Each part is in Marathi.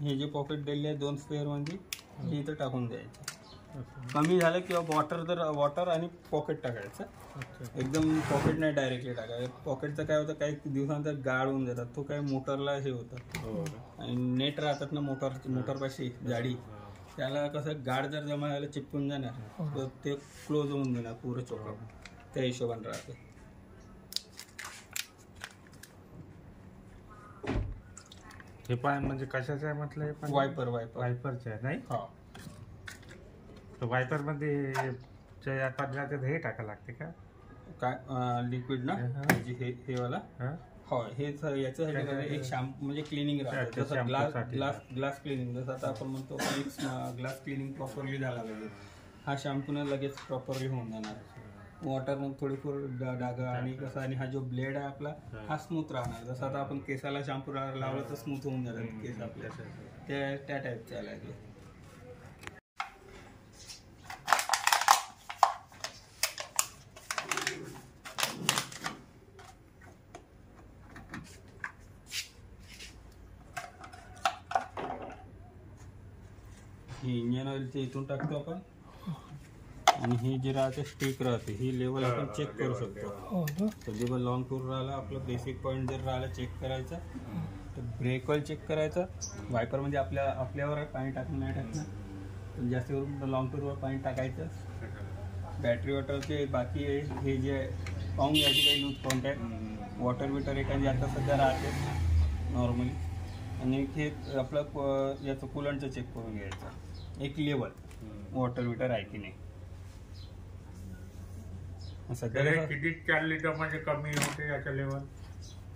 हे जे पॉकेट दिले आहे 2 स्पेअर मध्ये हे इथं टाकून द्यायचं. कमी झालं किंवा वॉटर आणि पॉकेट टाकायचं. एकदम पॉकेट नाही डायरेक्टली टाकायचं. पॉकेटचं काय होतं काही दिवसानंतर गाळ होऊन जातात. तो काय मोटरला हे होतं आणि नेट राहतात ना मोटरपाशी जाडी, त्याला कसं गाड जर जमा झालं चिपकून जाणार तर ते क्लोज होऊन जाणार पुरं चोकअप. त्या हिशोबाने राहते. हे पाय म्हणजे कशाचं आहे म्हटलं? वायपरचं आहे नाही? हा. तर वायपर मध्ये या पदार्थात हे टाकायला लागते का काय लिक्विड ना हे वाला? हो, हे याच्यासाठी एक शॅम्पू म्हणजे क्लिनिंग राहतं. जसं ग्लास क्लिनिंग, जसं आता आपण म्हणतो ग्लास क्लिनिंग प्रॉपरली झाला पाहिजे. हा शॅम्पूने लगेच प्रॉपरली होऊन जाणार. वॉटर मग थोडीफार डागा आणि कसं, आणि हा जो ब्लेड आहे आपला हा स्मूथ राहणार. जसं आता आपण केसाला शॅम्पू लावलं तर स्मूथ होऊन जातात केस आपल्या, त्या टाईपचं आहे ते. ही इंजिन ऑइलचे इथून टाकतो आपण. आणि ही जी राहते स्टिक राहते ही लेवल आपण चेक करू शकतो. कधी पण लॉंग टूर राहिला आपलं बेसिक पॉईंट जर राहिला चेक करायचा, तर ब्रेक ऑइल चेक करायचं. वायपर म्हणजे आपल्यावर पाणी टाकणं नाही टाकणं, पण जास्त करून लॉंग टूरवर पाणी टाकायचं. बॅटरी वॉटरचे बाकी हे जे पाहून घ्यायची काही लूज कॉन्टॅक्ट वॉटर मीटर एखादी आता सध्या राहते नॉर्मली. आणि हे आपलं याचं कुलंटचं चेक करून घ्यायचं. एक लेवल वॉटर मीटर आहे की नाही. सध्या किती चालली तर म्हणजे कमी होते याच्या लेवल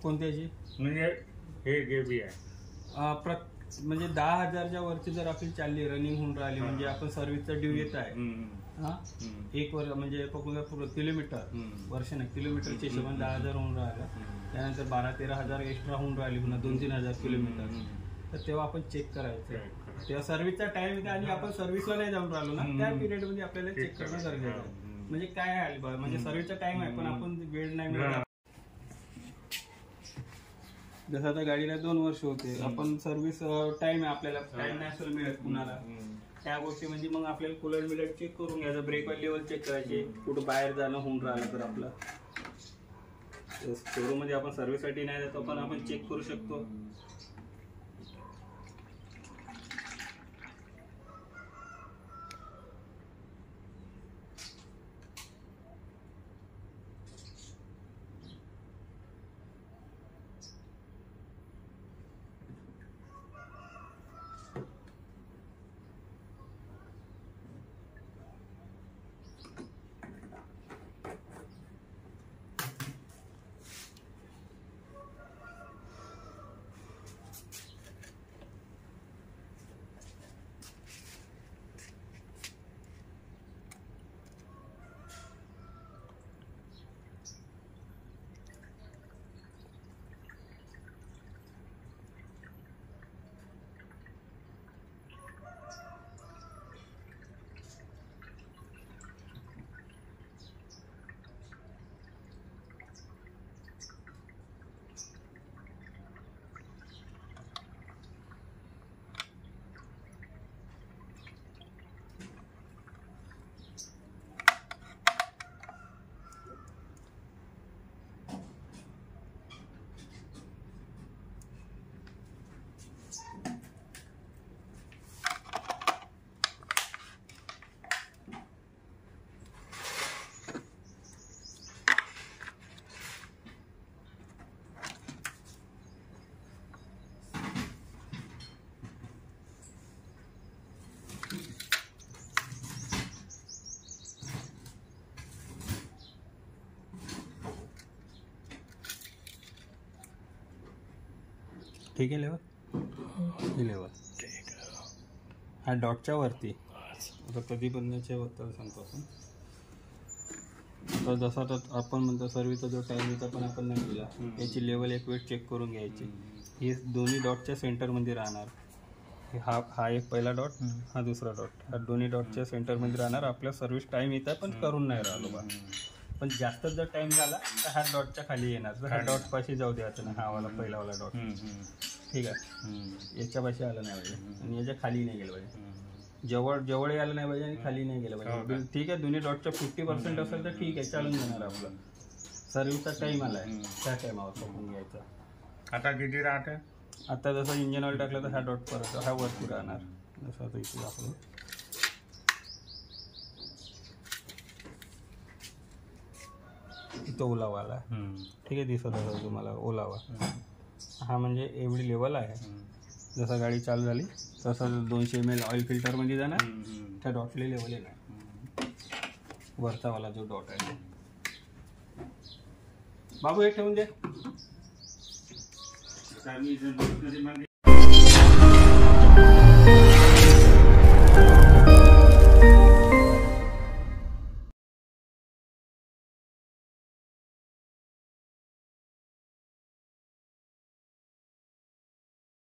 कोणत्याची? म्हणजे हे गेबी आहे म्हणजे 10,000च्या वरची जर आपली चालली रनिंग होऊन राहिली म्हणजे आपण सर्व्हिसचा ड्यू येत आहे. हा, एक वर्ष म्हणजे पूर्ण किलोमीटर, वर्ष नाही किलोमीटरच्या हिशोबाने 10,000 होऊन राहिलं. त्यानंतर 12-13,000 एक्स्ट्रा होऊन राहिली पुन्हा 2-3,000 किलोमीटर, तर तेव्हा आपण चेक करायचं. तेव्हा सर्व्हिसचा टाइम येते आणि आपण सर्व्हिसला नाही जाऊन राहिलो ना, त्या पिरियड मध्ये आपल्याला चेक करणं गरजेचं आहे. म्हणजे काय आहे म्हणजे सर्व्हिसचा टाइम आहे पण आपण वेळ नाही मिळत. जसं आता गाडीला 2 वर्ष होते, आपण सर्व्हिस टाइम आहे आपल्याला टाइम नाही असेल मिळत कुणाला, त्या गोष्टी म्हणजे मग आपल्याला कूलर मिलर चेक करून घ्यायचं. ब्रेक ऑइल लेवल चेक करायचे. कुठं बाहेर जाणं होऊन राहिलं तर आपलं शोरूम मध्ये आपण सर्व्हिससाठी नाही जातो पण आपण चेक करू शकतो. ठीक आहे लेवल हा डॉटच्या वरती. आता कधी बनण्याच्या बद्दल सांगतो आपण. तर जसा आता आपण म्हणतो सर्व्हिसचा जो टाईम येतो पण आपण नाही दिला, याची लेवल एक वेळ चेक करून घ्यायची. हे दोन्ही डॉटच्या सेंटरमध्ये राहणार. हा एक पहिला डॉट, हा दुसरा डॉट, हा दोन्ही डॉटच्या सेंटरमध्ये राहणार. आपल्या सर्व्हिस टाईम येत आहे पण करून नाही राहिलो बा. पण जास्त जर टाइम झाला तर हा डॉटच्या खाली येणार. तर हा डॉट पाशी जाऊ द्यायचा ना, हा वाला पहिला वाला डॉट. ठीक आहे, याच्या पाशी आलं नाही पाहिजे आणि याच्या खाली नाही गेलं पाहिजे. जवळ आलं नाही पाहिजे आणि खाली नाही गेलं पाहिजे. ठीक आहे, दोन्ही डॉटच्या 50% असेल तर ठीक आहे, चालून जाणार आपलं. सर्व्हिसचा टाइम आलाय, त्या टाइमावर टाकून घ्यायचा. आता किती राहते? आता जसं इंजिन ऑइल टाकलं तर हा डॉट परत हा वरती राहणार. जसं आता इथे दाखवलं, इथं ओलावा आला. ठीक आहे, दिसत असेल तुम्हाला ओलावा. हा म्हणजे एवढी लेवल आहे. जसं गाडी चालू झाली तसं 200 ml ऑइल फिल्टरमध्ये जाणार, त्या डॉटले लेवल येणार. वरचावाला जो डॉट आहे. बाबू हे ठेवून दे.